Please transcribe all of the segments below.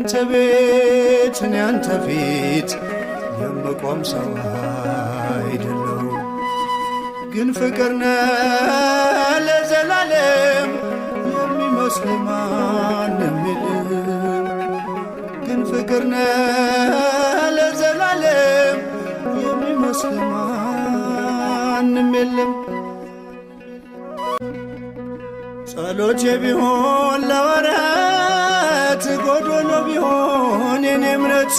ያንተ ቤት እኔ ያንተ ፊት የምቆም ሰው አይደለሁ። ግን ፍቅር ነህ ለዘላለም የሚመስል ማንም የለም። ግን ፍቅር ነህ ለዘላለም የሚመስል ማንም የለም። ጸሎቴ ቢሆን ለወረት ጎዶሎ ቢሆን የኔ እምነት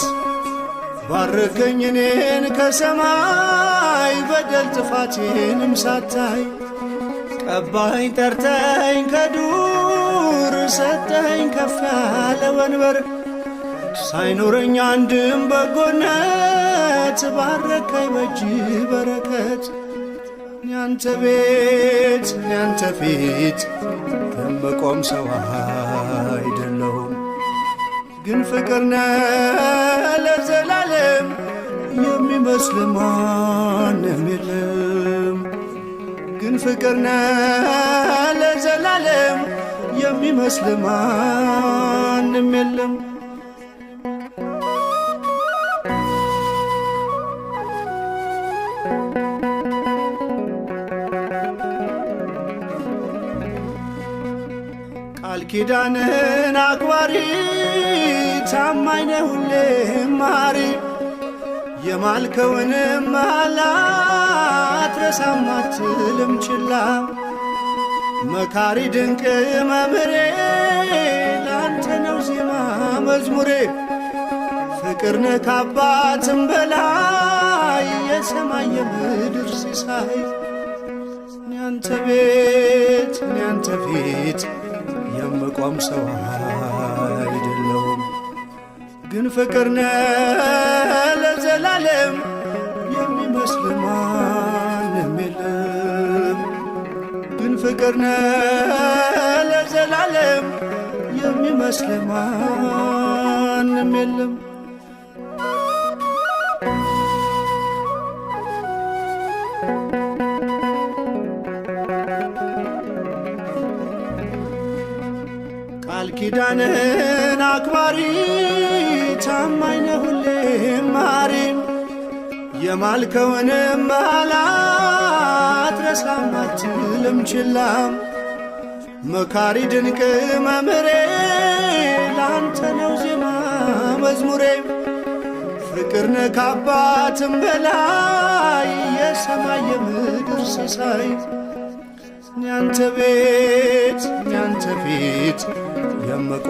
ባርከኝ እኔን ከሰማይ በደል ጥፋቴንም ሳታይ ቀባኸኝ ጠርተኸኝ ከዱር ሰጠኸኝ ከፍ ያለ ወንበር ሳይኖረኝ አንድም በጎነት ባረከኝ በእጅ በረከት ያንተ ቤት ያንተ ፊት የምቆም ሰው አይደለሁም። ግን ፍቅር ነህ ለዘላለም የሚመስል ማንም የለም። ግን ፍቅር ነህ ለዘላለም የሚመስል ማንም የለም። ቃል ኪዳንህን አክባሪ ታማኝ ነህ ሁሌም መሐሪ የማልከውንም መሐላ አትረሳም አትልም ችላ መካሪ ድንቅ መምህሬ ላንተ ነው ዜማ መዝሙሬ ፍቅር ነህ ከአባትም በላይ የሰማይ የምድር ሲሳይ ያንተ ቤት ያንተ ፊት የምቆም ሰው አይደለሁም። ግን ፍቅር ነህ ለዘላለም የሚመስል ማንም የለም። ግን ፍቅር ነህ ለዘላለም የሚመስል ማንም የለም። ቃል ኪዳንህን አክባሪ ታማኝ ነህ ሁሌም መሐሪ የማልከውንም መሐላ አትረሳም አትልም ችላ መካሪ ድንቅ መምህሬ ላንተ ነው ዜማ መዝሙሬ ፍቅር ነህ ከአባትም በላይ የሰማይ የምድር ሲሳይ ያንተ ቤት ያንተ ፊት